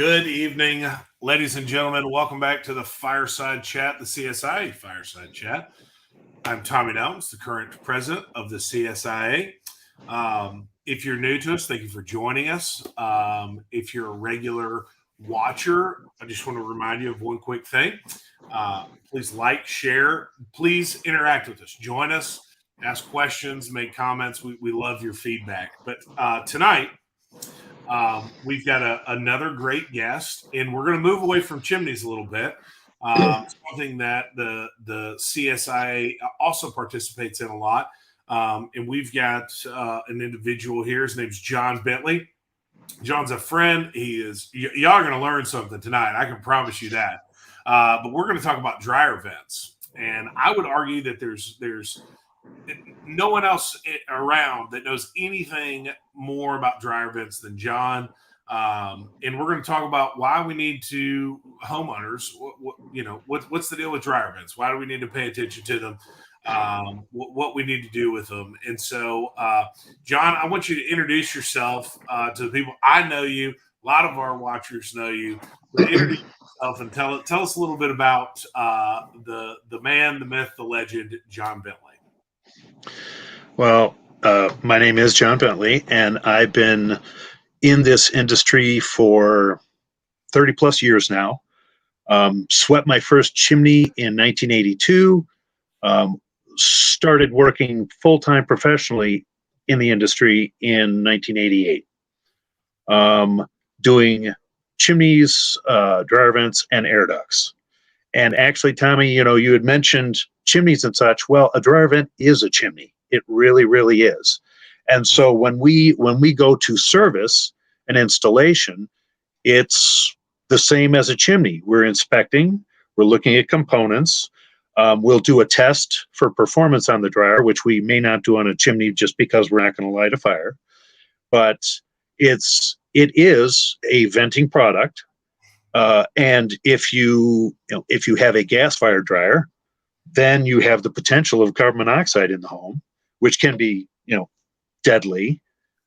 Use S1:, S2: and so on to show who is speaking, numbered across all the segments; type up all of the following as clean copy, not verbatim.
S1: Good evening, ladies and gentlemen. Welcome back to the Fireside Chat, the CSIA Fireside Chat. I'm Tommy Nelms, the current president of the CSIA. If you're new to us, thank you for joining us. If you're a regular watcher, I just want to remind you of one quick thing. Please like, share, please interact with us. Join us, ask questions, make comments. We love your feedback. But tonight, we've got another great guest, and we're going to move away from chimneys a little bit. Something that the CSIA also participates in a lot. And we've got an individual here. His name's John Bentley. John's a friend. Y'all are going to learn something tonight. I can promise you that. But we're going to talk about dryer vents. And I would argue that there's no one else around that knows anything more about dryer vents than John. And we're going to talk about why we need to homeowners. What's the deal with dryer vents? Why do we need to pay attention to them? What we need to do with them. And so, John, I want you to introduce yourself to the people. I know you. A lot of our watchers know you. But introduce yourself and tell us a little bit about the man, the myth, the legend, John Bentley.
S2: Well, my name is John Bentley, and I've been in this industry for 30 plus years now. Swept my first chimney in 1982. Started working full-time professionally in the industry in 1988. Doing chimneys, dryer vents, and air ducts. And actually, Tommy, you had mentioned chimneys and such. Well, a dryer vent is a chimney. It really, really is. And so when we go to service an installation, it's the same as a chimney. We're inspecting, we're looking at components. We'll do a test for performance on the dryer, which we may not do on a chimney just because we're not going to light a fire. But it is a venting product. And if you have a gas-fired dryer, then you have the potential of carbon monoxide in the home, which can be, deadly.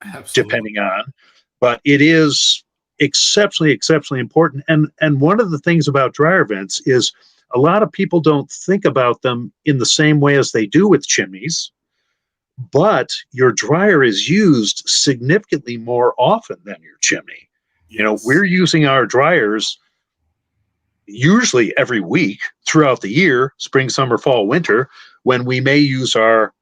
S2: Absolutely. Depending on. But it is exceptionally important. And one of the things about dryer vents is a lot of people don't think about them in the same way as they do with chimneys. But your dryer is used significantly more often than your chimney. Yes. We're using our dryers usually every week throughout the year, spring, summer, fall, winter, when we may use our,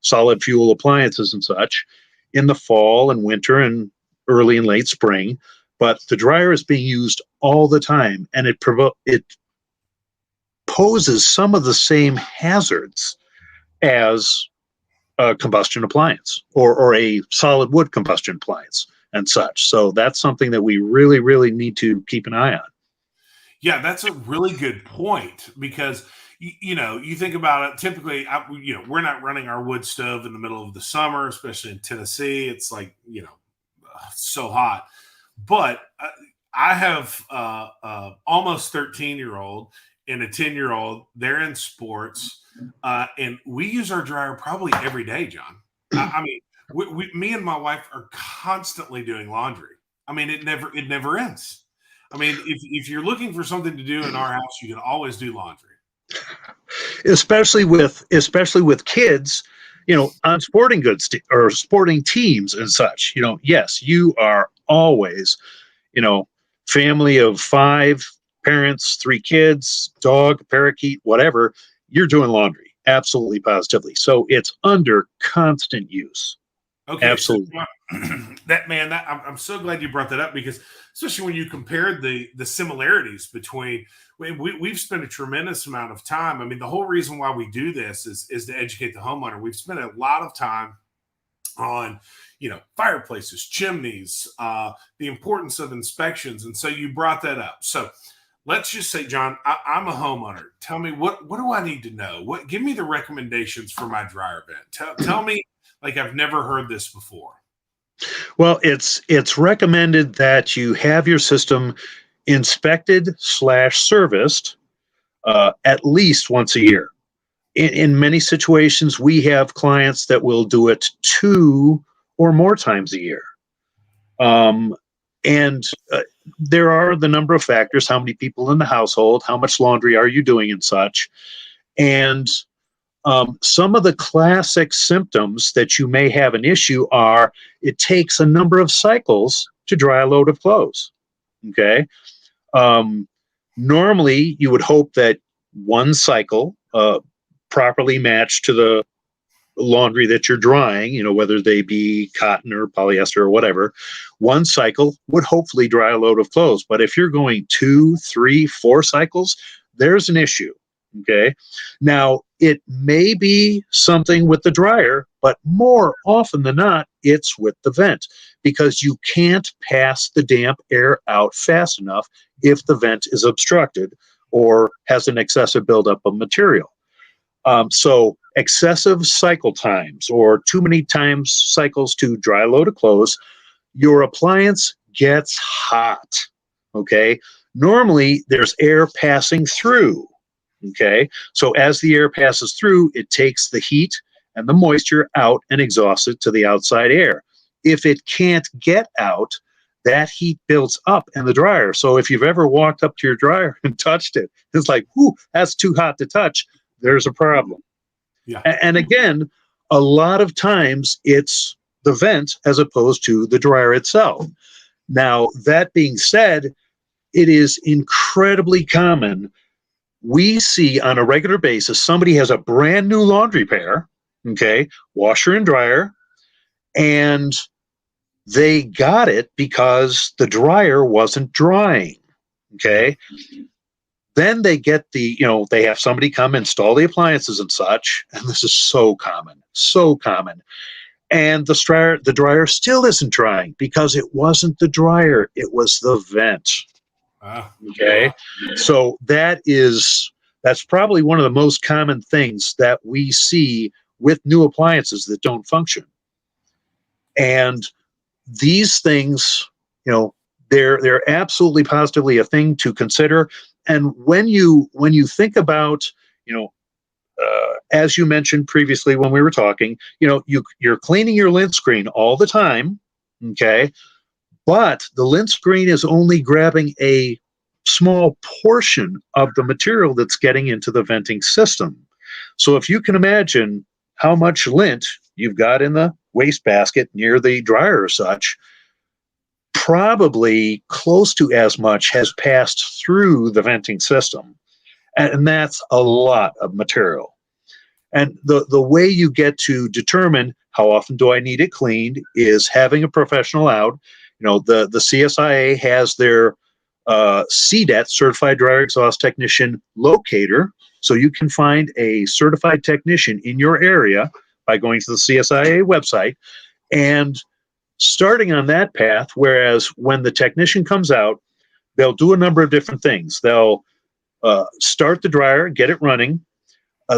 S2: solid fuel appliances and such in the fall and winter and early and late spring. But the dryer is being used all the time, and it poses some of the same hazards as a combustion appliance or a solid wood combustion appliance and such. So that's something that we really, really need to keep an eye on.
S1: Yeah, that's a really good point because, you think about it, typically, we're not running our wood stove in the middle of the summer, especially in Tennessee. It's like, so hot. But I have almost 13-year-old and a 10-year-old. They're in sports, and we use our dryer probably every day, John. Me and my wife are constantly doing laundry. It never ends. If you're looking for something to do in our house, you can always do laundry.
S2: Especially with kids, on sporting goods or sporting teams and such. Yes, you are always, family of 5 parents, 3 kids, dog, parakeet, whatever. You're doing laundry, absolutely, positively. So it's under constant use.
S1: Okay,
S2: absolutely.
S1: So, I'm so glad you brought that up because especially when you compared the similarities between, we've spent a tremendous amount of time. The whole reason why we do this is to educate the homeowner. We've spent a lot of time on, fireplaces, chimneys, the importance of inspections. And so you brought that up. So let's just say, John, I'm a homeowner. Tell me, what do I need to know? Give me the recommendations for my dryer vent. Tell me, like I've never heard this before.
S2: Well, it's recommended that you have your system inspected/serviced at least once a year. In many situations, we have clients that will do it 2 or more times a year. And there are the number of factors: how many people in the household, how much laundry are you doing, and such. And some of the classic symptoms that you may have an issue are it takes a number of cycles to dry a load of clothes. Okay. Normally, you would hope that one cycle properly matched to the laundry that you're drying, whether they be cotton or polyester or whatever, one cycle would hopefully dry a load of clothes. But if you're going 2, 3, 4 cycles, there's an issue. Okay. Now, it may be something with the dryer, but more often than not, it's with the vent, because you can't pass the damp air out fast enough if the vent is obstructed or has an excessive buildup of material. So excessive cycle times or too many times cycles to dry a load of clothes, your appliance gets hot. Okay. Normally, there's air passing through. Okay. So as the air passes through, it takes the heat and the moisture out and exhausts it to the outside air. If it can't get out, that heat builds up in the dryer. So if you've ever walked up to your dryer and touched it, it's like, whoo, that's too hot to touch. There's a problem.
S1: Yeah.
S2: And again, a lot of times it's the vent as opposed to the dryer itself. Now, that being said, it is incredibly common. We see on a regular basis, somebody has a brand new laundry pair, okay, washer and dryer, and they got it because the dryer wasn't drying, okay? Then they get they have somebody come install the appliances and such, and this is so common. And the dryer still isn't drying because it wasn't the dryer, it was the vent. Okay. So that's probably one of the most common things that we see with new appliances that don't function. And these things, they're absolutely positively a thing to consider. And when you think about, as you mentioned previously when we were talking, you're cleaning your lint screen all the time, okay? But the lint screen is only grabbing a small portion of the material that's getting into the venting system. So if you can imagine how much lint you've got in the wastebasket near the dryer or such, probably close to as much has passed through the venting system. And that's a lot of material. And the way you get to determine how often do I need it cleaned is having a professional out. The CSIA has their CDET, Certified Dryer Exhaust Technician locator. So you can find a certified technician in your area by going to the CSIA website and starting on that path. Whereas when the technician comes out, they'll do a number of different things. They'll start the dryer, get it running.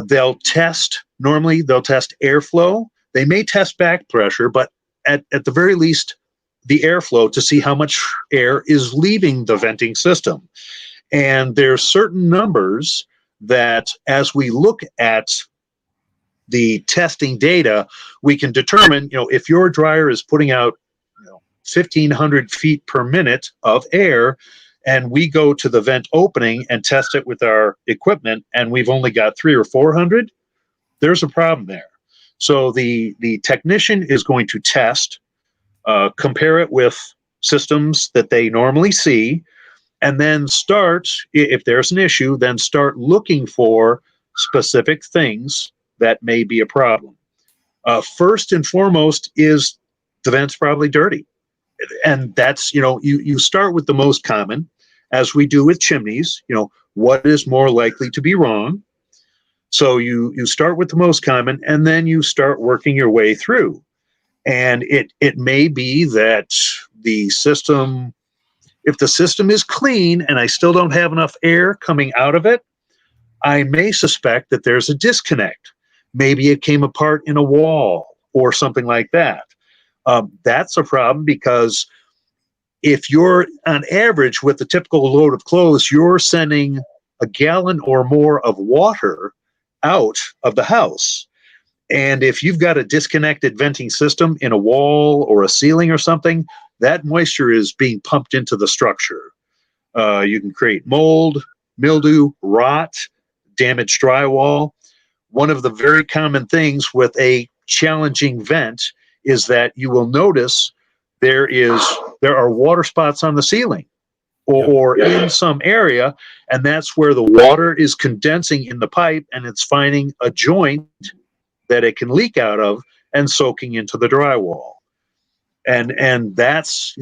S2: They'll test airflow. They may test back pressure, but at the very least, the airflow to see how much air is leaving the venting system. And there are certain numbers that as we look at the testing data, we can determine, if your dryer is putting out 1,500 feet per minute of air, and we go to the vent opening and test it with our equipment, and we've only got 300 or 400, there's a problem there. So the technician is going to test, compare it with systems that they normally see, and then start, if there's an issue, then start looking for specific things that may be a problem. First and foremost is the vent's probably dirty. And that's, you start with the most common, as we do with chimneys, what is more likely to be wrong. So you start with the most common, and then you start working your way through. And it may be that the system, if the system is clean and I still don't have enough air coming out of it, I may suspect that there's a disconnect. Maybe it came apart in a wall or something like that. That's a problem, because if you're on average with the typical load of clothes, you're sending a gallon or more of water out of the house. And if you've got a disconnected venting system in a wall or a ceiling or something, that moisture is being pumped into the structure. You can create mold, mildew, rot, damaged drywall. One of the very common things with a challenging vent is that you will notice there are water spots on the ceiling or in some area, and that's where the water is condensing in the pipe and it's finding a joint that it can leak out of and soaking into the drywall. And that's,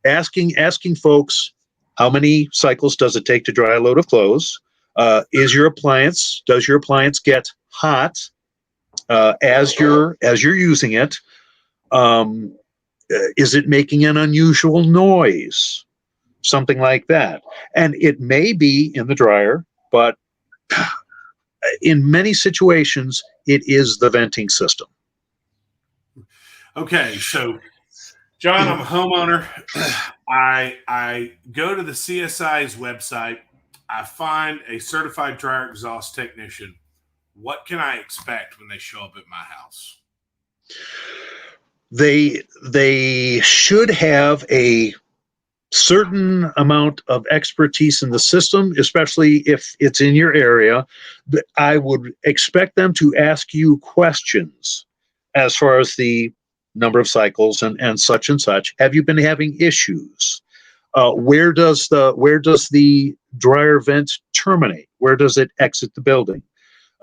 S2: asking folks, how many cycles does it take to dry a load of clothes? Does your appliance get hot as you're using it? Is it making an unusual noise? Something like that. And it may be in the dryer, but in many situations, it is the venting system.
S1: Okay, so John, I'm a homeowner. I go to the CSI's website. I find a certified dryer exhaust technician. What can I expect when they show up at my house?
S2: They should have a certain amount of expertise in the system, especially if it's in your area. I would expect them to ask you questions as far as the number of cycles and such and such. Have you been having issues? Where does the dryer vent terminate? Where does it exit the building?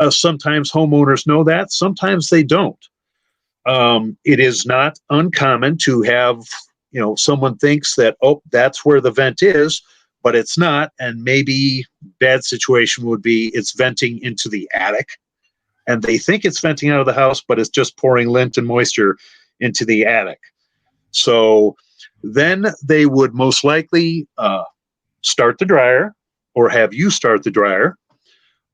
S2: Sometimes homeowners know that, sometimes they don't. It is not uncommon to have, someone thinks that, that's where the vent is, but it's not. And maybe bad situation would be it's venting into the attic and they think it's venting out of the house, but it's just pouring lint and moisture into the attic. So then they would most likely start the dryer or have you start the dryer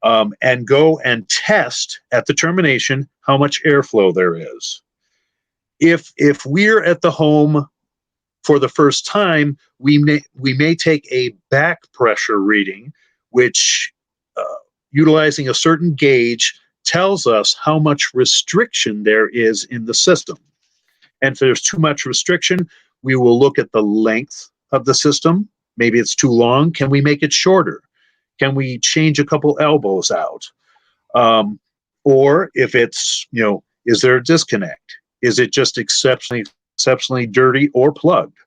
S2: and go and test at the termination how much airflow there is. If we're at the home for the first time, we may take a back pressure reading, which utilizing a certain gauge tells us how much restriction there is in the system. And if there's too much restriction, we will look at the length of the system. Maybe it's too long. Can we make it shorter? Can we change a couple elbows out? Or if it's, is there a disconnect? Is it just exceptionally dirty or plugged?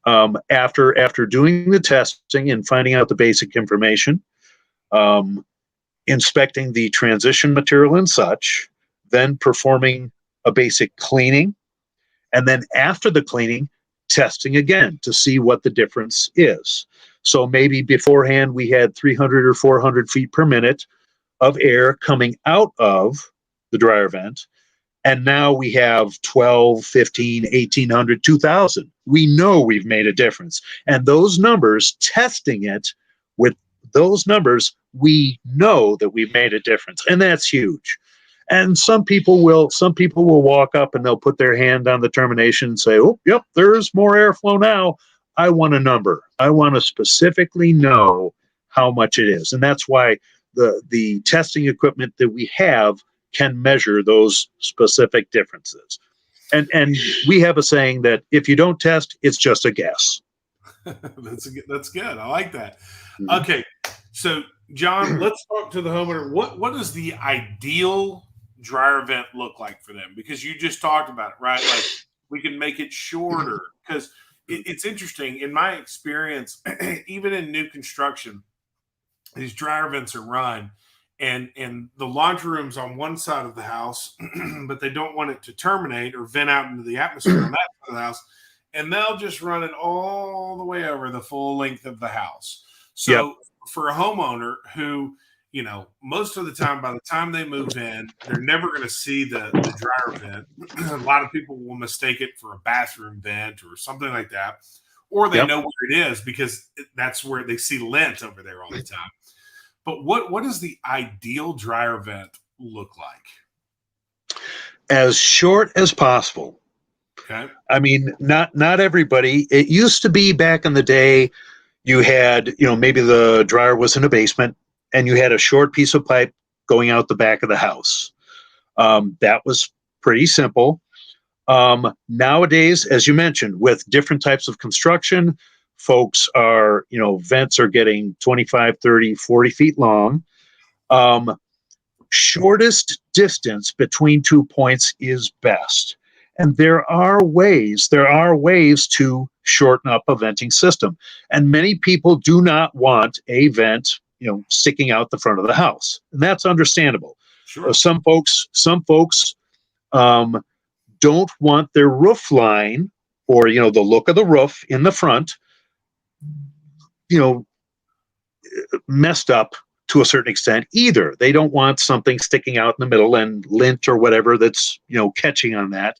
S2: After doing the testing and finding out the basic information, inspecting the transition material and such, then performing a basic cleaning, and then after the cleaning, testing again to see what the difference is. So maybe beforehand we had 300 or 400 feet per minute of air coming out of the dryer vent, and now we have 12, 15, 1800, 2000. We know we've made a difference. And those numbers, testing it with those numbers, we know that we've made a difference. And that's huge. And some people will walk up and they'll put their hand on the termination and say, oh, yep, there's more airflow now. I want a number. I want to specifically know how much it is. And that's why the testing equipment that we have can measure those specific differences. And we have a saying that if you don't test, it's just a guess.
S1: That's good. I like that. Okay. So John, let's talk to the homeowner. What does the ideal dryer vent look like for them? Because you just talked about it, right? Like we can make it shorter, because it's interesting. In my experience, even in new construction, these dryer vents are run and the laundry room's on one side of the house, but they don't want it to terminate or vent out into the atmosphere on that side of the house. And they'll just run it all the way over the full length of the house. So for a homeowner who, most of the time, by the time they move in, they're never going to see the dryer vent. A lot of people will mistake it for a bathroom vent or something like that. Or they know where it is because that's where they see lint over there all the time. But what does the ideal dryer vent look like?
S2: As short as possible.
S1: Okay.
S2: I mean, not everybody. It used to be back in the day, you had, maybe the dryer was in a basement and you had a short piece of pipe going out the back of the house. That was pretty simple. Nowadays, as you mentioned, with different types of construction, folks are, vents are getting 25, 30, 40 feet long. Shortest distance between 2 points is best. And there are ways to shorten up a venting system. And many people do not want a vent, sticking out the front of the house. And that's understandable.
S1: Sure.
S2: Some folks don't want their roof line or, the look of the roof in the front, messed up to a certain extent either. They don't want something sticking out in the middle and lint or whatever that's, catching on that.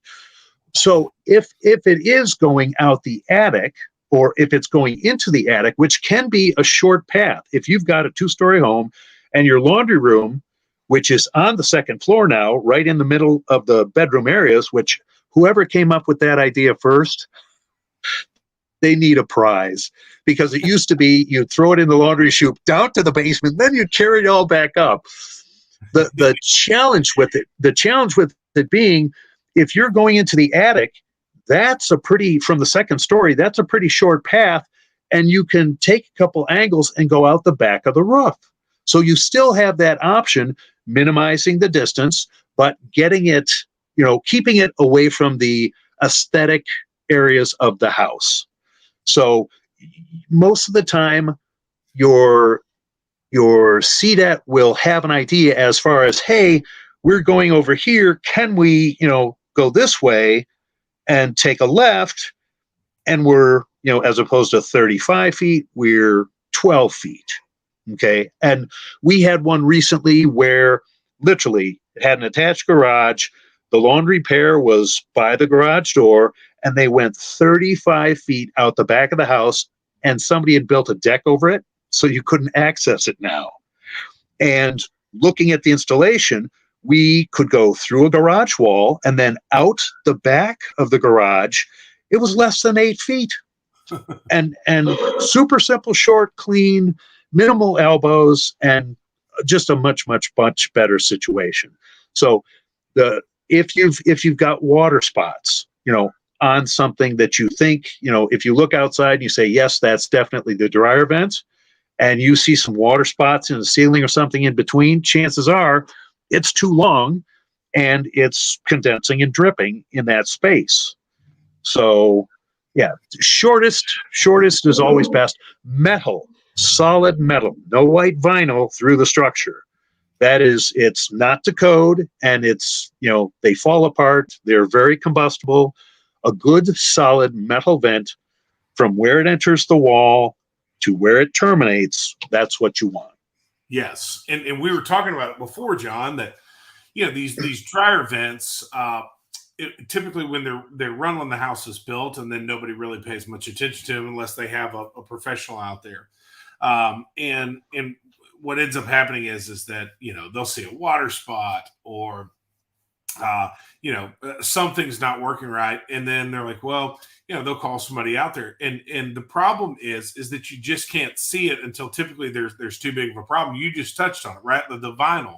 S2: So if it is going out the attic, or if it's going into the attic, which can be a short path, if you've got a 2-story home and your laundry room, which is on the second floor now, right in the middle of the bedroom areas, which whoever came up with that idea first, they need a prize, because it used to be you'd throw it in the laundry chute down to the basement, then you'd carry it all back up. The challenge with it being, if you're going into the attic, from the second story, that's a pretty short path, and you can take a couple angles and go out the back of the roof. So you still have that option, minimizing the distance, but getting it, keeping it away from the aesthetic areas of the house. So most of the time, your CDET will have an idea as far as, hey, we're going over here. Can we, go this way and take a left? And we're, as opposed to 35 feet, we're 12 feet. Okay. And we had one recently where literally it had an attached garage. The laundry pair was by the garage door, and they went 35 feet out the back of the house, and somebody had built a deck over it, so you couldn't access it now. And looking at the installation, we could go through a garage wall and then out the back of the garage. It was less than 8 feet. and super simple, short, clean, minimal elbows, and just a much better situation. So if you've got water spots, on something that you think, if you look outside and you say, yes, that's definitely the dryer vent, and you see some water spots in the ceiling or something in between, chances are it's too long and it's condensing and dripping in that space. So yeah, shortest is always best. Metal, solid metal, no white vinyl through the structure. It's not to code, and it's, they fall apart. They're very combustible. A good solid metal vent from where it enters the wall to where it terminates, that's what you want.
S1: Yes. And we were talking about it before, John, that, these dryer vents, typically when they're run when the house is built, and then nobody really pays much attention to them unless they have a professional out there. And what ends up happening is that, they'll see a water spot, or, something's not working right. And then they're like, well, they'll call somebody out there. And the problem is that you just can't see it until typically there's too big of a problem. You just touched on it, right? The vinyl,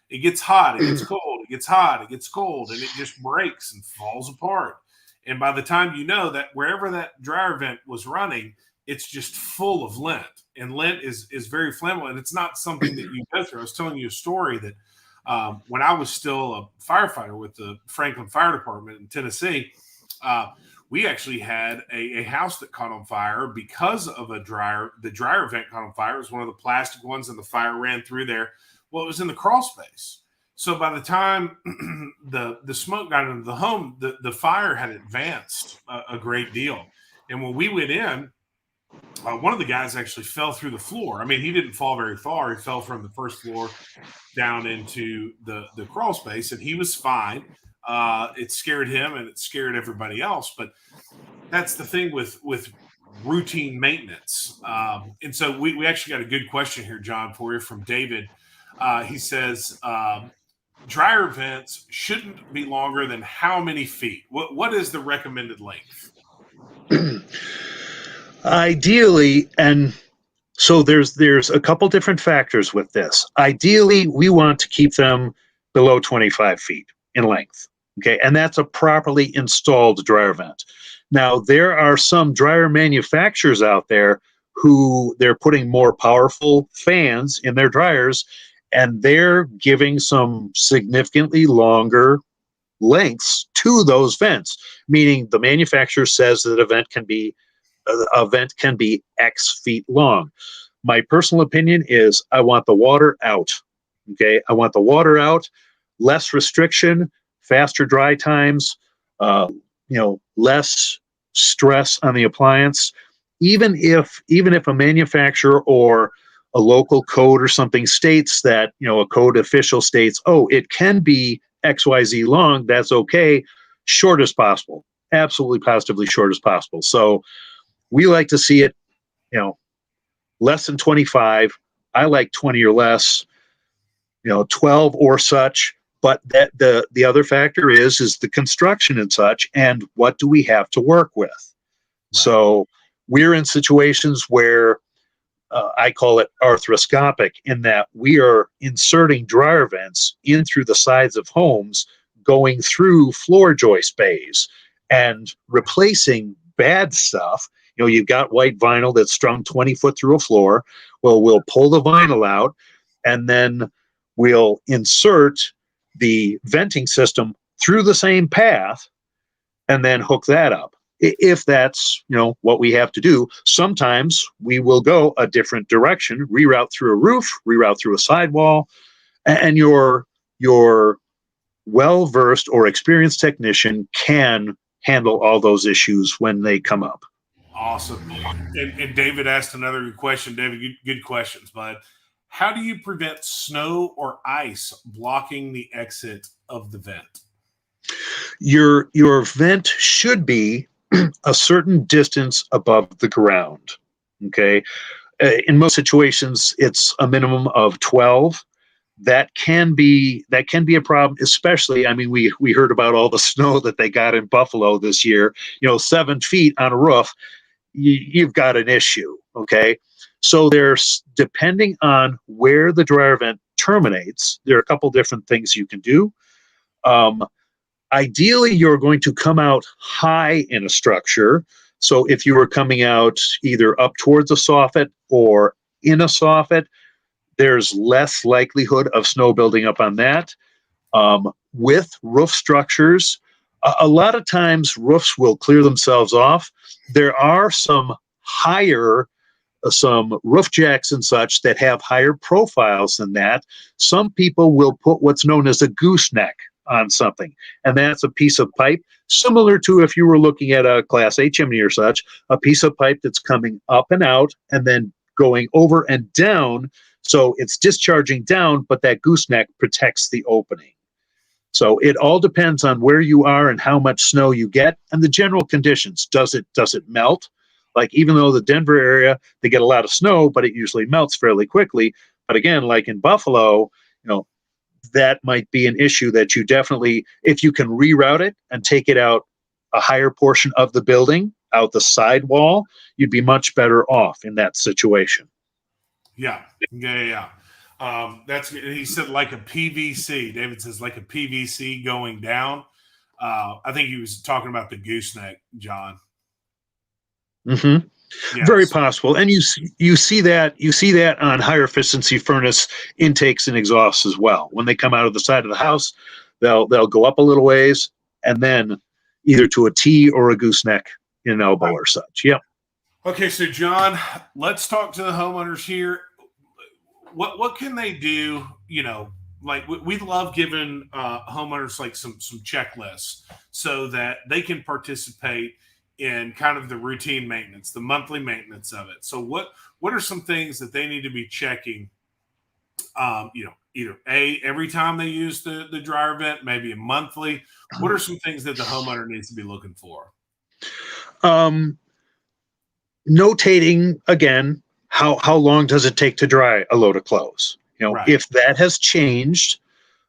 S1: it gets hot, it gets cold, it gets hot, it gets cold, and it just breaks and falls apart. And by the time that wherever that dryer vent was running, it's just full of lint. And lint is very flammable, and it's not something that you go through. I was telling you a story that when I was still a firefighter with the Franklin Fire Department in Tennessee, we actually had a house that caught on fire because of the dryer vent caught on fire. It was one of the plastic ones, and the fire ran through there. Well, it was in the crawl space. So by the time the smoke got into the home, the fire had advanced a great deal. And when we went in, one of the guys actually fell through the floor. I mean, he didn't fall very far. He fell from the first floor down into the crawl space, and he was fine. It scared him, and it scared everybody else. But that's the thing with routine maintenance. And so we actually got a good question here, John, for you from David. He says, dryer vents shouldn't be longer than how many feet? What is the recommended length?
S2: Ideally, and so there's a couple different factors with this. Ideally, we want to keep them below 25 feet in length. Okay, and that's a properly installed dryer vent. Now, there are some dryer manufacturers out there who they're putting more powerful fans in their dryers, and they're giving some significantly longer lengths to those vents, meaning the manufacturer says that a vent can be X feet long. My personal opinion is I want the water out. Okay, I want the water out, less restriction, faster dry times, less stress on the appliance. Even if a manufacturer or a local code or something states that, a code official states, oh, it can be XYZ long, that's okay, short as possible, absolutely positively short as possible. So we like to see it, less than 25. I like 20 or less, 12 or such. But that the other factor is the construction and such, and what do we have to work with? Right. So we're in situations where I call it arthroscopic, in that we are inserting dryer vents in through the sides of homes, going through floor joist bays and replacing bad stuff. You've got white vinyl that's strung 20 foot through a floor. Well, we'll pull the vinyl out, and then we'll insert the venting system through the same path and then hook that up. If that's, what we have to do. Sometimes we will go a different direction, reroute through a roof, reroute through a sidewall, and your well-versed or experienced technician can handle all those issues when they come up.
S1: Awesome. And David asked another question. David, good questions, bud. How do you prevent snow or ice blocking the exit of the vent?
S2: Your vent should be a certain distance above the ground. Okay. In most situations, it's a minimum of 12. That can be a problem, especially, we heard about all the snow that they got in Buffalo this year, 7 feet on a roof. You've got an issue. Okay. So there's, depending on where the dryer vent terminates, there are a couple different things you can do. Ideally, you're going to come out high in a structure. So if you were coming out either up towards a soffit or in a soffit, there's less likelihood of snow building up on that. With roof structures, a lot of times roofs will clear themselves off. There are some roof jacks and such that have higher profiles than that. Some people will put what's known as a gooseneck on something, and that's a piece of pipe similar to, if you were looking at a Class A chimney or such, a piece of pipe that's coming up and out and then going over and down. So it's discharging down, but that gooseneck protects the opening. So it all depends on where you are and how much snow you get and the general conditions. Does it melt? Like, even though the Denver area, they get a lot of snow, but it usually melts fairly quickly. But again, like in Buffalo, that might be an issue that you definitely, if you can reroute it and take it out a higher portion of the building, out the sidewall, you'd be much better off in that situation.
S1: Yeah. He said like a PVC. David says like a PVC going down. I think he was talking about the gooseneck, John.
S2: Mm-hmm. Yes. Very possible, and you see that on higher efficiency furnace intakes and exhausts as well. When they come out of the side of the house, they'll go up a little ways and then either to a T or a gooseneck in an elbow or such. Yeah.
S1: Okay, so John, let's talk to the homeowners here. What can they do? Like we love giving homeowners like some checklists so that they can participate in kind of the routine maintenance, the monthly maintenance of it. So what are some things that they need to be checking? Either every time they use the dryer vent, maybe a monthly. What are some things that the homeowner needs to be looking for?
S2: Notating again, how long does it take to dry a load of clothes?
S1: Right.
S2: If that has changed,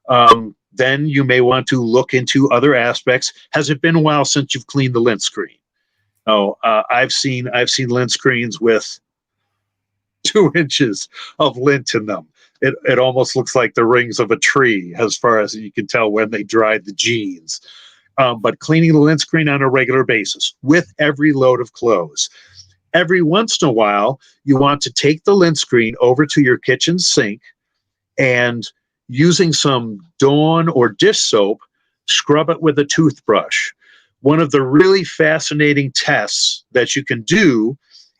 S2: then you may want to look into other aspects. Has it been a while since you've cleaned the lint screen? I've seen lint screens with 2 inches of lint in them. It almost looks like the rings of a tree as far as you can tell when they dried the jeans. But cleaning the lint screen on a regular basis with every load of clothes. Every once in a while, you want to take the lint screen over to your kitchen sink and using some Dawn or dish soap, scrub it with a toothbrush. One of the really fascinating tests that you can do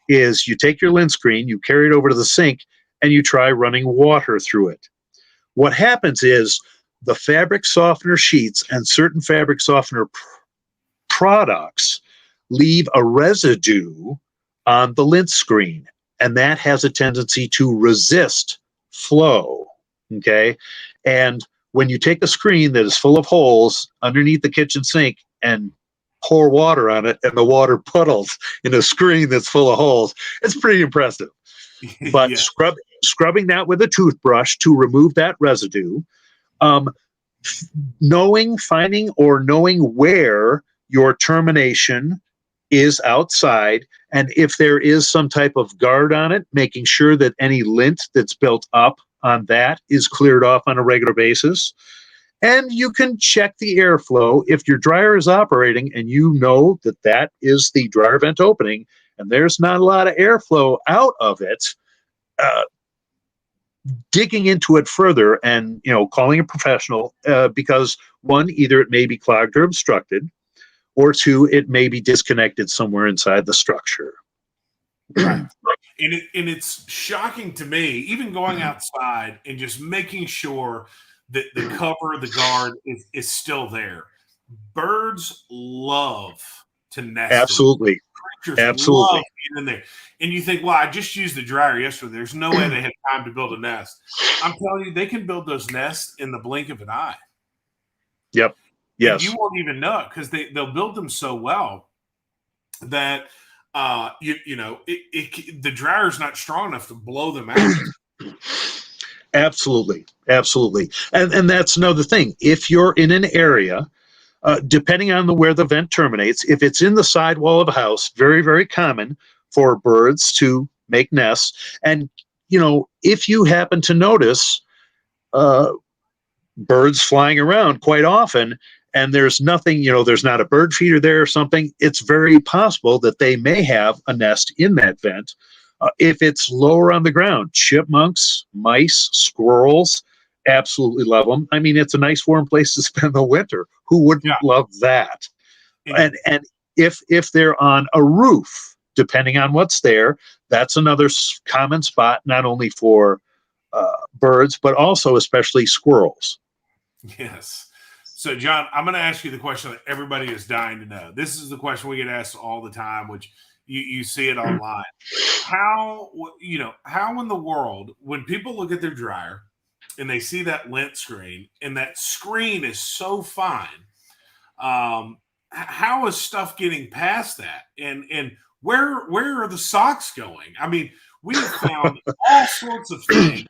S2: is you take your lint screen, you carry it over to the sink, and you try running water through it. What happens is the fabric softener sheets and certain fabric softener products leave a residue on the lint screen, and that has a tendency to resist flow. Okay. And when you take a screen that is full of holes underneath the kitchen sink and pour water on it, and the water puddles in a screen that's full of holes, it's pretty impressive. But
S1: Yeah.
S2: Scrubbing that with a toothbrush to remove that residue, finding or knowing where your termination is outside, and if there is some type of guard on it, making sure that any lint that's built up on that is cleared off on a regular basis. And you can check the airflow if your dryer is operating and you know that that is the dryer vent opening and there's not a lot of airflow out of it. Digging into it further and calling a professional, because one, either it may be clogged or obstructed, or two, it may be disconnected somewhere inside the structure.
S1: Right. And it's shocking to me, even going outside and just making sure that the cover, the guard is still there. Birds love to nest.
S2: Absolutely.
S1: Creatures love being in there. And you think, well, I just used the dryer yesterday. There's no way they had time to build a nest. I'm telling you, they can build those nests in the blink of an eye.
S2: Yep. Yes.
S1: And you won't even know it because they'll build them so well that the dryer's not strong enough to blow them out.
S2: Absolutely. And that's another thing. If you're in an area, depending on where the vent terminates, if it's in the sidewall of a house, very, very common for birds to make nests. And, if you happen to notice birds flying around quite often, and there's nothing, there's not a bird feeder there or something, it's very possible that they may have a nest in that vent. If it's lower on the ground, chipmunks, mice, squirrels, absolutely love them. I mean, it's a nice warm place to spend the winter. Who wouldn't love that? Yeah. And if they're on a roof, depending on what's there, that's another common spot, not only for birds, but also especially squirrels.
S1: Yes. So, John, I'm going to ask you the question that everybody is dying to know. This is the question we get asked all the time, which you see it online. How in the world, when people look at their dryer and they see that lint screen and that screen is so fine, how is stuff getting past that? And where are the socks going? I mean, we have found all sorts of things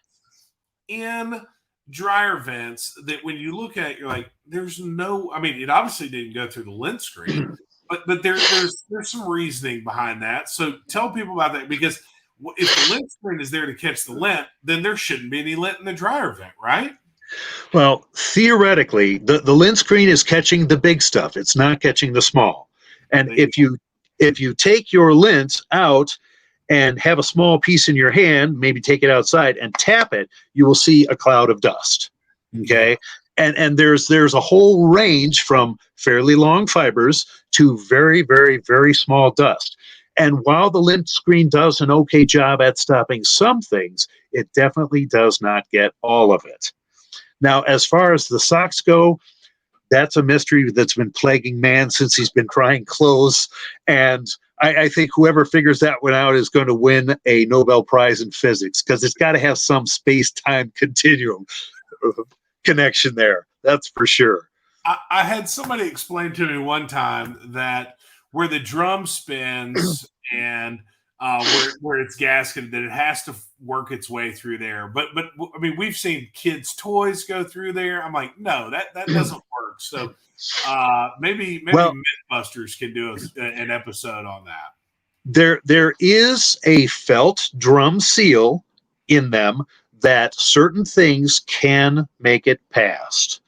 S1: in dryer vents that when you look at it, you're like, there's no, I mean, it obviously didn't go through the lint screen, but there's some reasoning behind that. So tell people about that, because if the lint screen is there to catch the lint, then there shouldn't be any lint in the dryer vent, right?
S2: Well, theoretically, the lint screen is catching the big stuff. It's not catching the small. And if you take your lint out and have a small piece in your hand, maybe take it outside and tap it, you will see a cloud of dust. Okay. And there's a whole range from fairly long fibers to very, very, very small dust. And while the lint screen does an okay job at stopping some things, it definitely does not get all of it. Now, as far as the socks go, that's a mystery that's been plaguing man since he's been trying clothes. And I think whoever figures that one out is going to win a Nobel Prize in physics, because it's got to have some space-time continuum connection there. That's for sure.
S1: I had somebody explain to me one time that where the drum spins and where it's gasketed, that it has to work its way through there. But I mean, we've seen kids' toys go through there. I'm like, no, that doesn't work. So maybe Mythbusters can do an episode on that.
S2: There is a felt drum seal in them that certain things can make it past.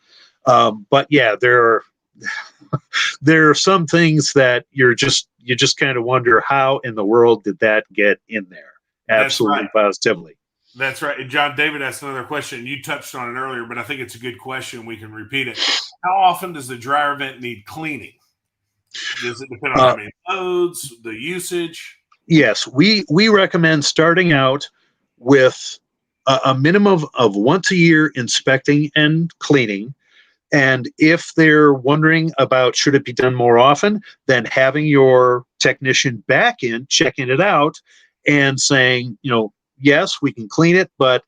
S2: But yeah, there are some things that you just kind of wonder, how in the world did that get in there?
S1: That's
S2: Absolutely,
S1: right.
S2: positively.
S1: That's right. And John David asked another question. You touched on it earlier, but I think it's a good question. We can repeat it. How often does the dryer vent need cleaning? Does it depend on how many loads, the usage?
S2: Yes, we recommend starting out with a minimum of once a year inspecting and cleaning. And if they're wondering about should it be done more often, then having your technician back in, checking it out, and saying, yes, we can clean it, but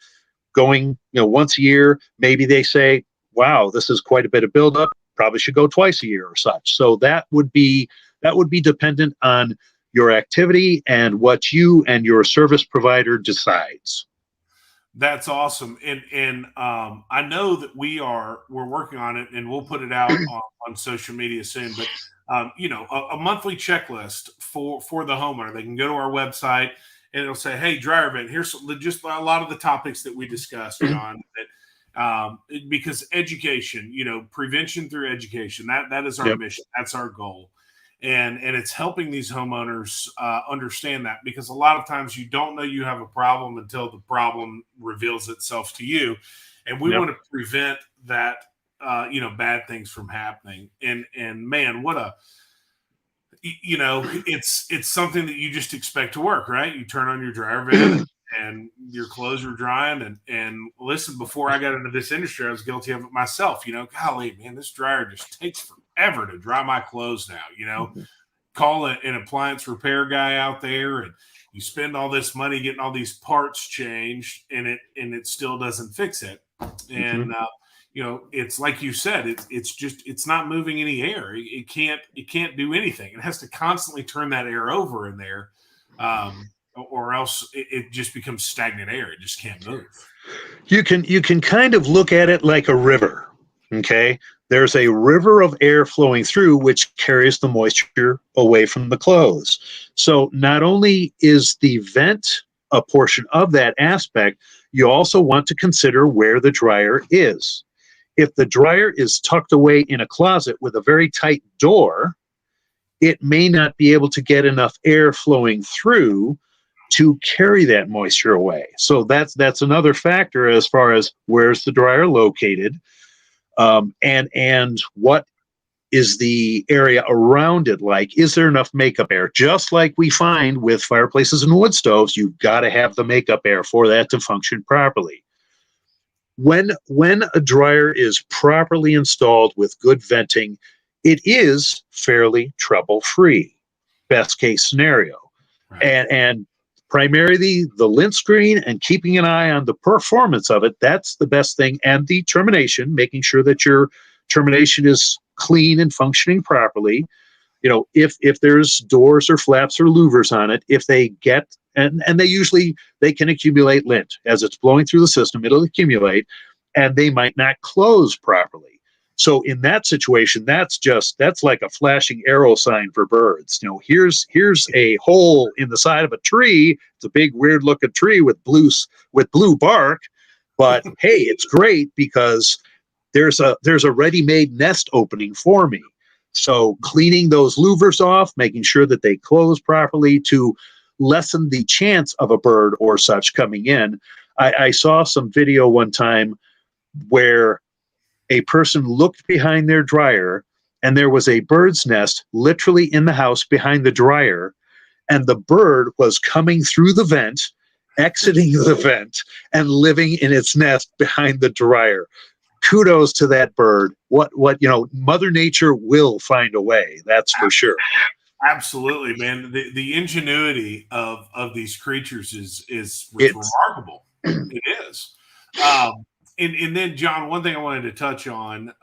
S2: going, once a year, maybe they say, wow, this is quite a bit of buildup. Probably should go twice a year or such. So that would be dependent on your activity and what you and your service provider decides.
S1: That's awesome. And I know that we're working on it, and we'll put it out on social media soon. But a monthly checklist for the homeowner. They can go to our website and it'll say, "Hey, dryer vent. Here's just a lot of the topics that we discussed, John." Because education, prevention through education, that is our
S2: Yep.
S1: mission. That's our goal. And it's helping these homeowners understand that, because a lot of times you don't know you have a problem until the problem reveals itself to you, and we
S2: Yep.
S1: want to prevent that bad things from happening. And man, what a it's something that you just expect to work, right? You turn on your dryer vent and your clothes are drying, and listen, before I got into this industry, I was guilty of it myself. Golly, man, this dryer just takes forever to dry my clothes now. Call an appliance repair guy out there, and you spend all this money getting all these parts changed, and it still doesn't fix it. And it's like you said, it's not moving any air. It can't do anything. It has to constantly turn that air over in there, or else it just becomes stagnant air. It just can't move.
S2: You can kind of look at it like a river. Okay, there's a river of air flowing through which carries the moisture away from the clothes. So not only is the vent a portion of that aspect, you also want to consider where the dryer is. If the dryer is tucked away in a closet with a very tight door, it may not be able to get enough air flowing through to carry that moisture away. So that's another factor as far as where's the dryer located, and what is the area around it like? Is there enough makeup air? Just like we find with fireplaces and wood stoves, you've got to have the makeup air for that to function properly. When a dryer is properly installed with good venting, it is fairly trouble-free, best case scenario.
S1: Right.
S2: And primarily the lint screen and keeping an eye on the performance of it, that's the best thing. And the termination, making sure that your termination is clean and functioning properly. If there's doors or flaps or louvers on it, if they get, and they can accumulate lint as it's blowing through the system, it'll accumulate, and they might not close properly. So in that situation, that's like a flashing arrow sign for birds. Here's a hole in the side of a tree. It's a big, weird looking tree with blue bark, but hey, it's great because there's a ready-made nest opening for me. So cleaning those louvers off, making sure that they close properly to lessen the chance of a bird or such coming in. I saw some video one time where a person looked behind their dryer and there was a bird's nest literally in the house behind the dryer, and the bird was coming through the vent, exiting the vent, and living in its nest behind the dryer. Kudos to that bird. What Mother Nature will find a way, that's for sure.
S1: Absolutely, man. The ingenuity of these creatures is remarkable. It is. And then, John, one thing I wanted to touch on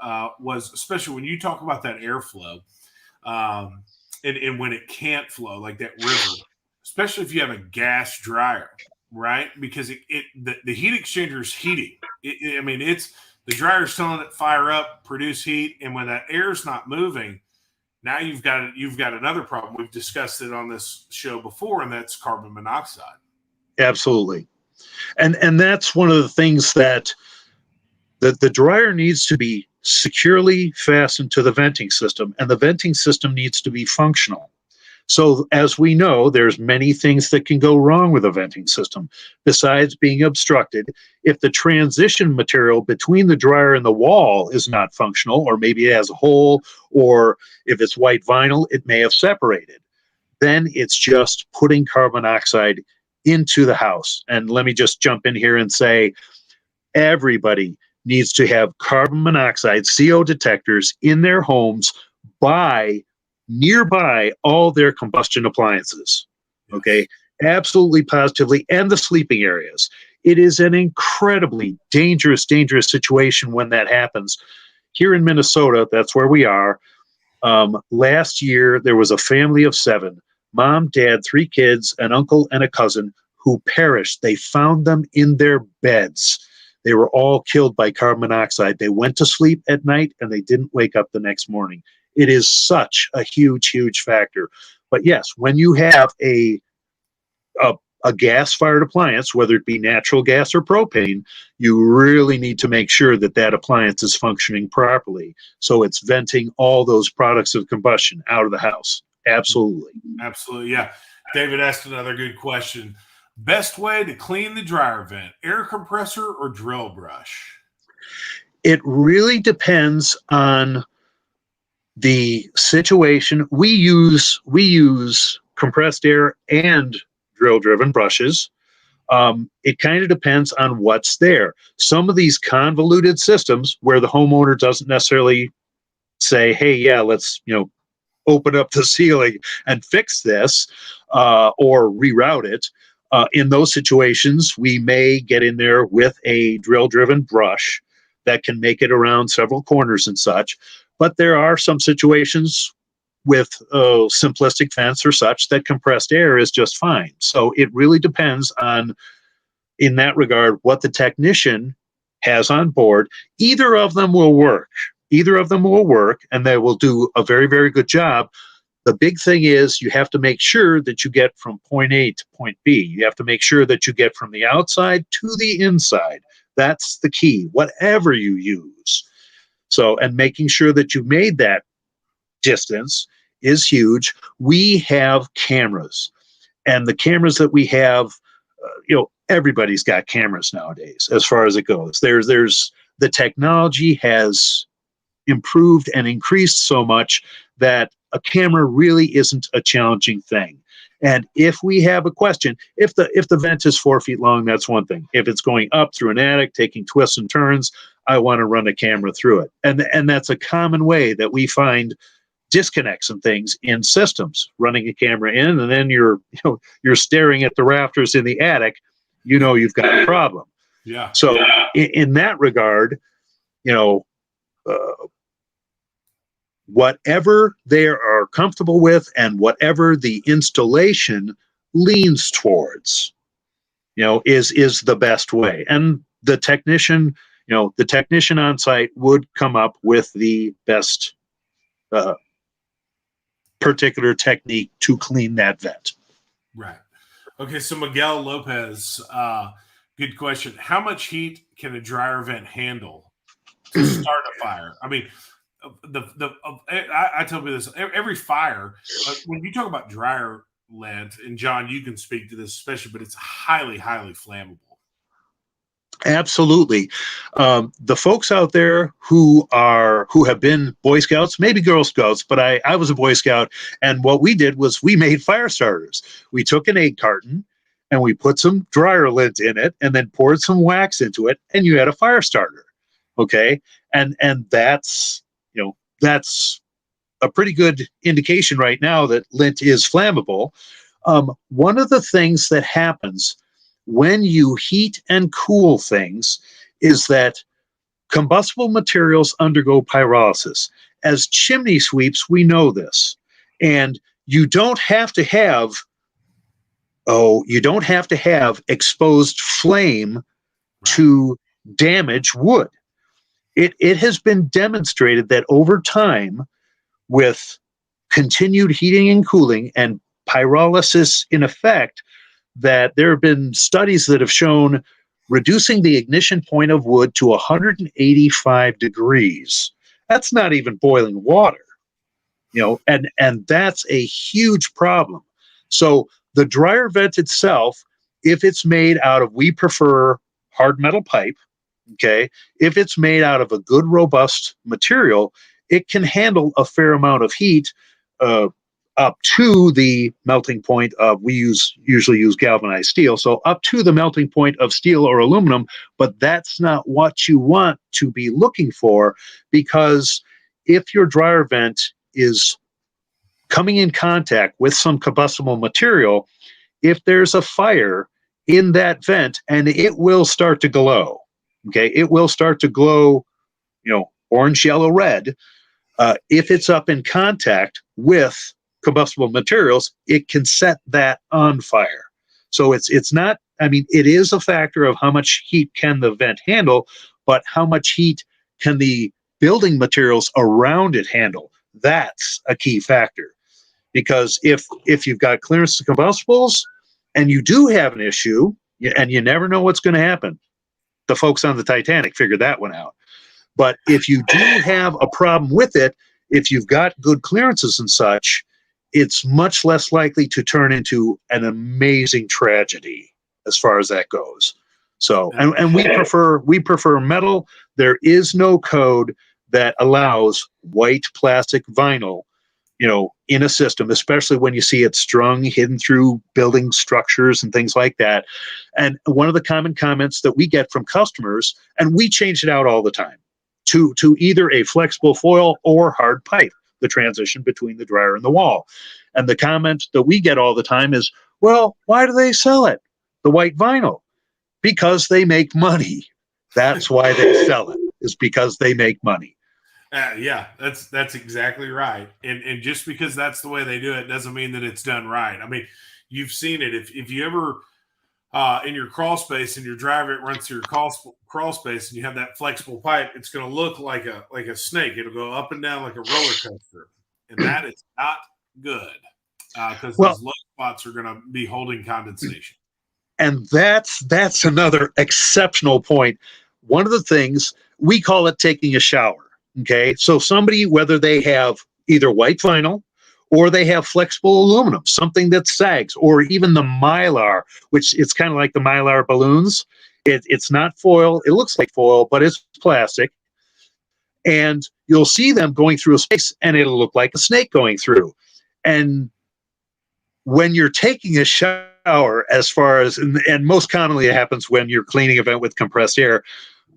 S1: was, especially when you talk about that airflow, and when it can't flow, like that river, especially if you have a gas dryer, right? Because the heat exchanger is heating. It's the dryer's telling it fire up, produce heat, and when that air's not moving, now you've got another problem. We've discussed it on this show before, and that's carbon monoxide.
S2: Absolutely. And that's one of the things that the dryer needs to be securely fastened to the venting system, and the venting system needs to be functional. So as we know, there's many things that can go wrong with a venting system besides being obstructed. If the transition material between the dryer and the wall is not functional, or maybe it has a hole, or if it's white vinyl, it may have separated. Then it's just putting carbon monoxide into the house. And let me just jump in here and say, everybody needs to have carbon monoxide CO detectors in their homes nearby all their combustion appliances. Okay, absolutely, positively, and the sleeping areas. It is an incredibly dangerous situation when that happens. Here in Minnesota, that's where we are. Last year, there was a family of 7, mom, dad, 3 kids, an uncle, and a cousin who perished. They found them in their beds. They were all killed by carbon monoxide. They went to sleep at night and they didn't wake up the next morning. It is such a huge factor. But yes, when you have a gas-fired appliance, whether it be natural gas or propane, you really need to make sure that that appliance is functioning properly. So it's venting all those products of combustion out of the house. Absolutely.
S1: Absolutely, yeah. David asked another good question. Best way to clean the dryer vent, air compressor or drill brush?
S2: It really depends on the situation. We use compressed air and drill-driven brushes. It kind of depends on what's there. Some of these convoluted systems where the homeowner doesn't necessarily say, hey, yeah, let's open up the ceiling and fix this or reroute it. In those situations, we may get in there with a drill-driven brush that can make it around several corners and such. But there are some situations with simplistic vents or such that compressed air is just fine. So it really depends on, in that regard, what the technician has on board. Either of them will work. And they will do a very good job. The big thing is you have to make sure that you get from point A to point B. You have to make sure that you get from the outside to the inside. That's the key, whatever you use. So, and making sure that you've made that distance is huge. We have cameras, and the cameras that we have, everybody's got cameras nowadays as far as it goes. There's the technology has improved and increased so much that a camera really isn't a challenging thing. And if we have a question, if the vent is 4 feet long, that's one thing. If it's going up through an attic, taking twists and turns, I want to run a camera through it. And that's a common way that we find disconnects and things in systems. Running a camera in, and then you're staring at the rafters in the attic, you've got a problem.
S1: Yeah.
S2: So in that regard, whatever they are comfortable with and whatever the installation leans towards, is the best way. And the technician on site would come up with the best particular technique to clean that vent.
S1: Right. Okay, so Miguel Lopez, good question. How much heat can a dryer vent handle to start a fire? I mean, I tell you this, every fire, when you talk about dryer lead, and John, you can speak to this especially, but it's highly flammable.
S2: Absolutely. The folks out there who have been Boy Scouts, maybe Girl Scouts, but I was a Boy Scout, and what we did was we made fire starters. We took an egg carton and we put some dryer lint in it and then poured some wax into it, and you had a fire starter. Okay. And that's a pretty good indication right now that lint is flammable. One of the things that happens when you heat and cool things is that combustible materials undergo pyrolysis. As chimney sweeps, we know this. And you don't have to have exposed flame to damage wood. It has been demonstrated that over time, with continued heating and cooling and pyrolysis in effect, that there have been studies that have shown reducing the ignition point of wood to 185 degrees. That's not even boiling water, and that's a huge problem. So the dryer vent itself, if it's made out of, we prefer hard metal pipe, okay? If it's made out of a good, robust material, it can handle a fair amount of heat, up to the melting point of, we usually use galvanized steel, so up to the melting point of steel or aluminum, but that's not what you want to be looking for, because if your dryer vent is coming in contact with some combustible material, if there's a fire in that vent, and it will start to glow, okay, it will start to glow, orange, yellow, red. If it's up in contact with combustible materials, it can set that on fire. So it's not, it is a factor of how much heat can the vent handle, but how much heat can the building materials around it handle? That's a key factor. Because if you've got clearance to combustibles and you do have an issue, and you never know what's going to happen, the folks on the Titanic figured that one out. But if you do have a problem with it, if you've got good clearances and such, it's much less likely to turn into an amazing tragedy as far as that goes. So, and we prefer metal. There is no code that allows white plastic vinyl, in a system, especially when you see it strung, hidden through building structures and things like that. And one of the common comments that we get from customers, and we change it out all the time, to either a flexible foil or hard pipe, the transition between the dryer and the wall. And the comment that we get all the time is, well, why do they sell it, the white vinyl? Because they make money. That's why they sell it, is because they make money.
S1: Yeah, that's exactly right. And just because that's the way they do it doesn't mean that it's done right. You've seen it. If you ever in your crawl space and your driver, it runs through your crawl space, and you have that flexible pipe, it's going to look like a snake. It'll go up and down like a roller coaster, and that is not good, because those low spots are going to be holding condensation.
S2: And that's another exceptional point. One of the things, we call it taking a shower. Okay, so somebody, whether they have either white vinyl or they have flexible aluminum, something that sags, or even the Mylar, which it's kind of like the Mylar balloons. It's not foil. It looks like foil, but it's plastic. And you'll see them going through a space, and it'll look like a snake going through. And when you're taking a shower, as far as, and most commonly it happens when you're cleaning a vent with compressed air,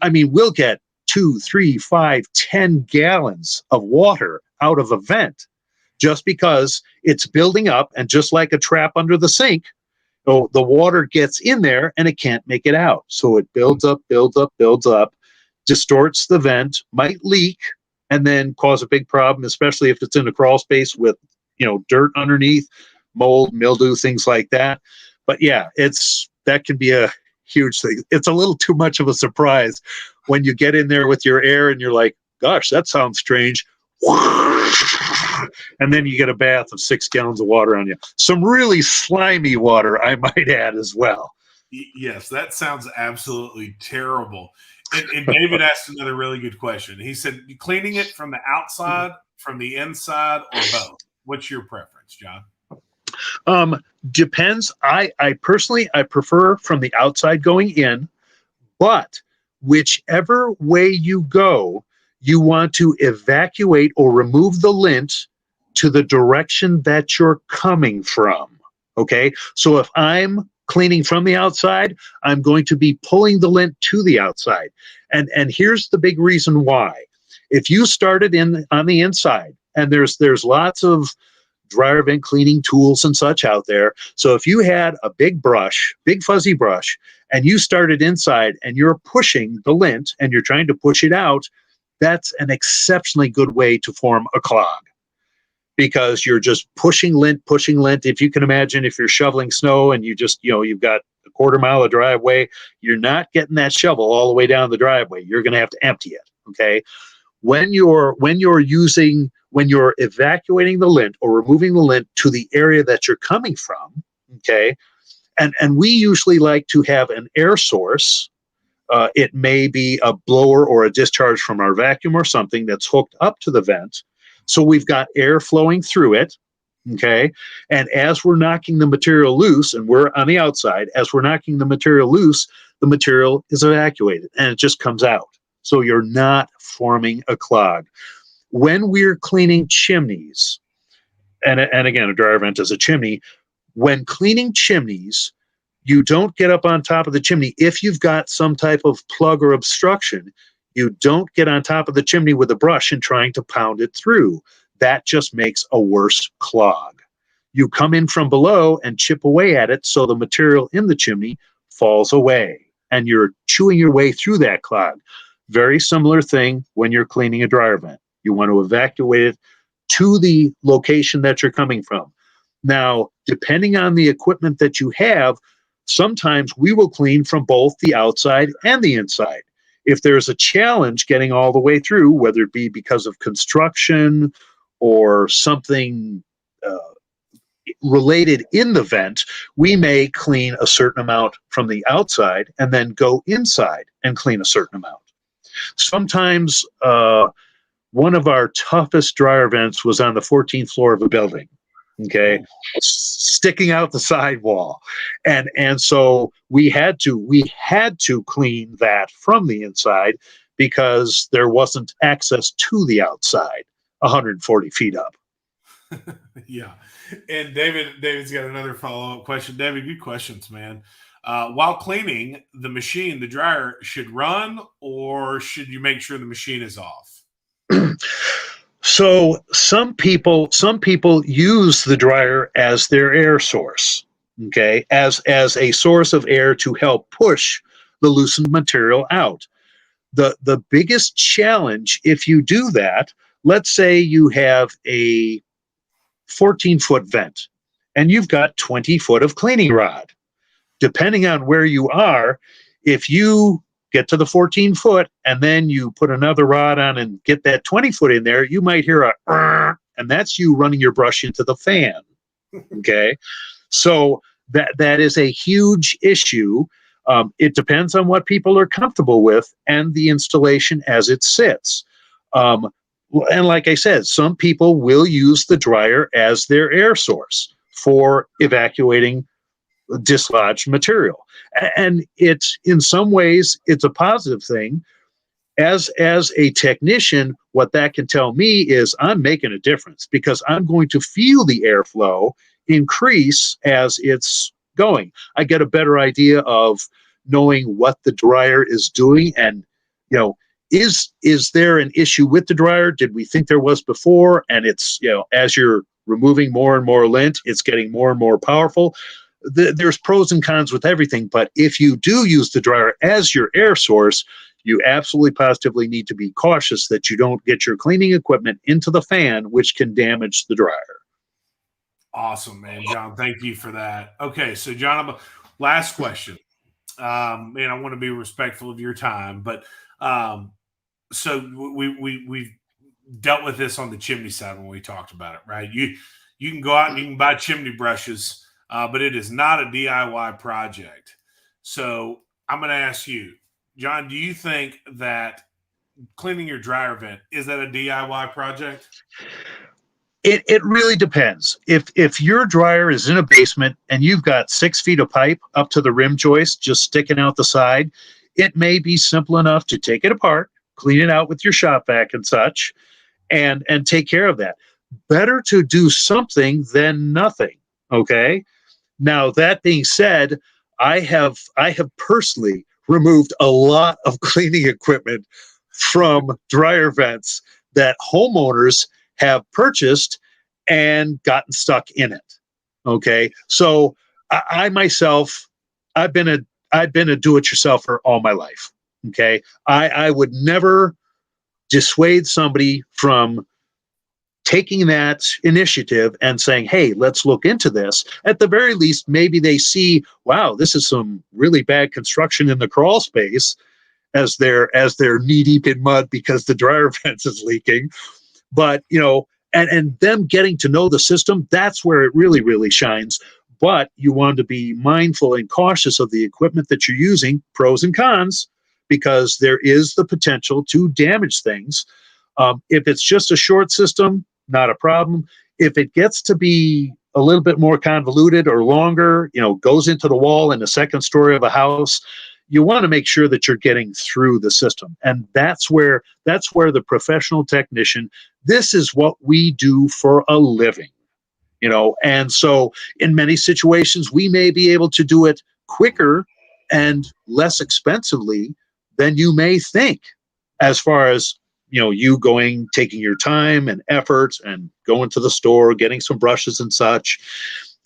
S2: we'll get 2, 3, 5, 10 gallons of water out of a vent, just because it's building up, and just like a trap under the sink, the water gets in there and it can't make it out. So it builds up, distorts the vent, might leak, and then cause a big problem, especially if it's in a crawl space with, dirt underneath, mold, mildew, things like that. But yeah, that can be a huge thing. It's a little too much of a surprise when you get in there with your air and you're like, gosh, that sounds strange. And then you get a bath of 6 gallons of water on you. Some really slimy water, I might add, as well.
S1: Yes, that sounds absolutely terrible. And David asked another really good question. He said, cleaning it from the outside, from the inside, or both? What's your preference, John?
S2: Depends. I personally, I prefer from the outside going in, but whichever way you go, you want to evacuate or remove the lint to the direction that you're coming from. Okay. So if I'm cleaning from the outside, I'm going to be pulling the lint to the outside. And here's the big reason why. If you started on the inside, and there's lots of dryer vent cleaning tools and such out there. So if you had a big fuzzy brush, and you started inside and you're pushing the lint and you're trying to push it out, that's an exceptionally good way to form a clog, because you're just pushing lint. If you can imagine, if you're shoveling snow and you've got a quarter mile of driveway, you're not getting that shovel all the way down the driveway. You're going to have to empty it. Okay. When you're evacuating the lint or removing the lint to the area that you're coming from, okay, And we usually like to have an air source. It may be a blower or a discharge from our vacuum or something that's hooked up to the vent. So we've got air flowing through it. Okay. And as we're knocking the material loose, and we're on the outside, as we're knocking the material loose, the material is evacuated and it just comes out. So you're not forming a clog. When we're cleaning chimneys, and again, a dryer vent is a chimney, when cleaning chimneys, you don't get up on top of the chimney. If you've got some type of plug or obstruction, you don't get on top of the chimney with a brush and trying to pound it through. That just makes a worse clog. You come in from below and chip away at it so the material in the chimney falls away, and you're chewing your way through that clog. Very similar thing when you're cleaning a dryer vent. You want to evacuate it to the location that you're coming from. Now, depending on the equipment that you have, sometimes we will clean from both the outside and the inside. If there's a challenge getting all the way through, whether it be because of construction or something related in the vent, we may clean a certain amount from the outside and then go inside and clean a certain amount. Sometimes one of our toughest dryer vents was on the 14th floor of a building. Okay, sticking out the sidewall, and so we had to clean that from the inside because there wasn't access to the outside 140 feet up.
S1: Yeah. And David's got another follow-up question. David, good questions, man. While cleaning the machine, the dryer should run, or should you make sure the machine is off?
S2: So some people use the dryer as their air source, okay, as a source of air to help push the loosened material out. The biggest challenge, if you do that, let's say you have a 14-foot vent and you've got 20 foot of cleaning rod. Depending on where you are, if you get to the 14 foot and then you put another rod on and get that 20 foot in there, you might hear a, and that's you running your brush into the fan. Okay. So that is a huge issue. It depends on what people are comfortable with and the installation as it sits. And like I said, some people will use the dryer as their air source for evacuating dislodged material. And it's, in some ways, it's a positive thing. As a technician, what that can tell me is I'm making a difference because I'm going to feel the airflow increase as it's going. I get a better idea of knowing what the dryer is doing, and is there an issue with the dryer? Did we think there was before? And it's, as you're removing more and more lint, it's getting more and more powerful. There's pros and cons with everything, but if you do use the dryer as your air source, you absolutely positively need to be cautious that you don't get your cleaning equipment into the fan, which can damage the dryer.
S1: Awesome, man. John, thank you for that. Okay, so John, last question. Man, I want to be respectful of your time, but so we've dealt with this on the chimney side when we talked about it, right? You can go out and you can buy chimney brushes, but it is not a DIY project. So I'm going to ask you, John, do you think that cleaning your dryer vent, is that a DIY project?
S2: It really depends. If your dryer is in a basement and you've got 6 feet of pipe up to the rim joist just sticking out the side, it may be simple enough to take it apart, clean it out with your shop vac and such, and take care of that. Better to do something than nothing. Okay. Now, that being said, I have personally removed a lot of cleaning equipment from dryer vents that homeowners have purchased and gotten stuck in it. Okay. So I myself, I've been a do-it-yourselfer all my life. Okay. I would never dissuade somebody from taking that initiative and saying, hey, let's look into this. At the very least, maybe they see, wow, this is some really bad construction in the crawl space as they're knee deep in mud because the dryer vent is leaking. But, and them getting to know the system, that's where it really, really shines. but you want to be mindful and cautious of the equipment that you're using, pros and cons, because there is the potential to damage things. If it's just a short system, not a problem. If it gets to be a little bit more convoluted or longer, goes into the wall in the second story of a house, you want to make sure that you're getting through the system. And that's where the professional technician, this is what we do for a living. And so in many situations, we may be able to do it quicker and less expensively than you may think, as far as, you taking your time and effort and going to the store, getting some brushes and such.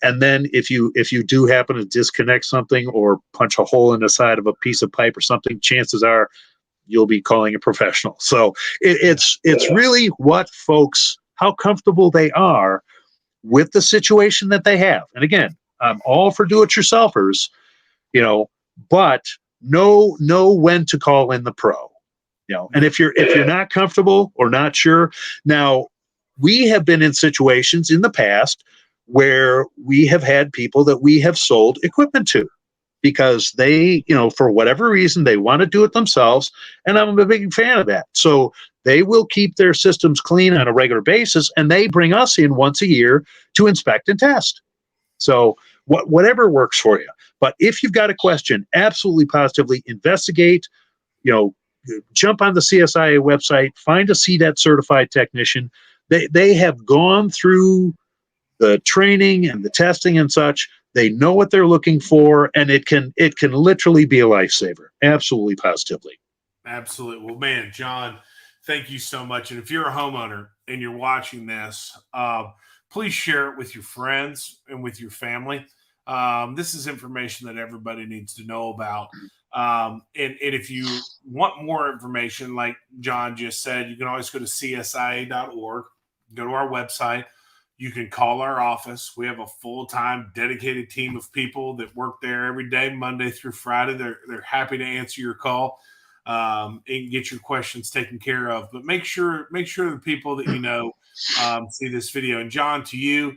S2: And then if you do happen to disconnect something or punch a hole in the side of a piece of pipe or something, chances are you'll be calling a professional. So it's really what folks, how comfortable they are with the situation that they have. And again, I'm all for do-it-yourselfers, but know when to call in the pro. And if you're not comfortable or not sure, now we have been in situations in the past where we have had people that we have sold equipment to because they, for whatever reason, they want to do it themselves. And I'm a big fan of that. So they will keep their systems clean on a regular basis, and they bring us in once a year to inspect and test. So whatever works for you. But if you've got a question, absolutely positively investigate, jump on the CSIA website, find a CDET certified technician. They have gone through the training and the testing and such. They know what they're looking for, and it can literally be a lifesaver. Absolutely, positively.
S1: Absolutely. Well, man, John, thank you so much. And if you're a homeowner and you're watching this, please share it with your friends and with your family. This is information that everybody needs to know about. And if you want more information, like John just said, you can always go to CSIA.org, go to our website. You can call our office. We have a full-time dedicated team of people that work there every day, Monday through Friday. They're happy to answer your call and get your questions taken care of. But make sure the people that see this video. And John, to you,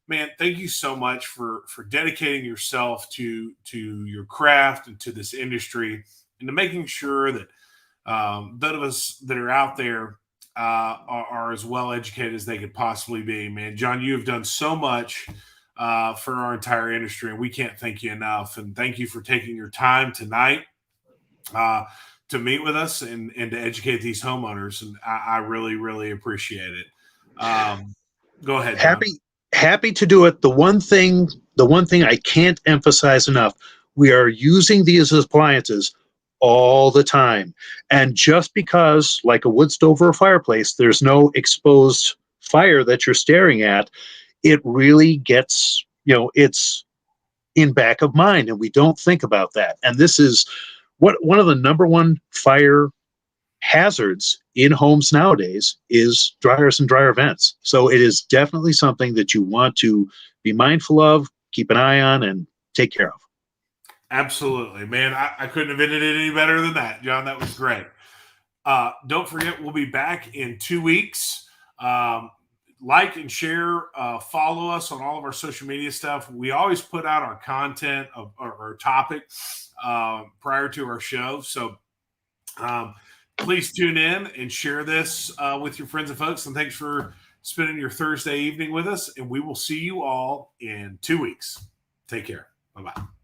S1: man, thank you so much for dedicating yourself to your craft and to this industry, and to making sure that those of us that are out there are as well educated as they could possibly be. Man, John, you have done so much for our entire industry, and we can't thank you enough. And thank you for taking your time tonight to meet with us and to educate these homeowners. And I really, really appreciate it. Go ahead, John.
S2: Happy to do it. The one thing I can't emphasize enough, we are using these appliances all the time. And just because, like a wood stove or a fireplace, there's no exposed fire that you're staring at, it really gets, it's in back of mind, and we don't think about that. And this is one of the number one fire hazards in homes nowadays is dryers and dryer vents. So it is definitely something that you want to be mindful of, keep an eye on, and take care of.
S1: Absolutely, man. I couldn't have ended it any better than that, John. That was great. Don't forget, we'll be back in 2 weeks. Like and share, follow us on all of our social media stuff. We always put out our content of our topic prior to our show. So please tune in and share this with your friends and folks. And thanks for spending your Thursday evening with us. And we will see you all in 2 weeks. Take care. Bye-bye.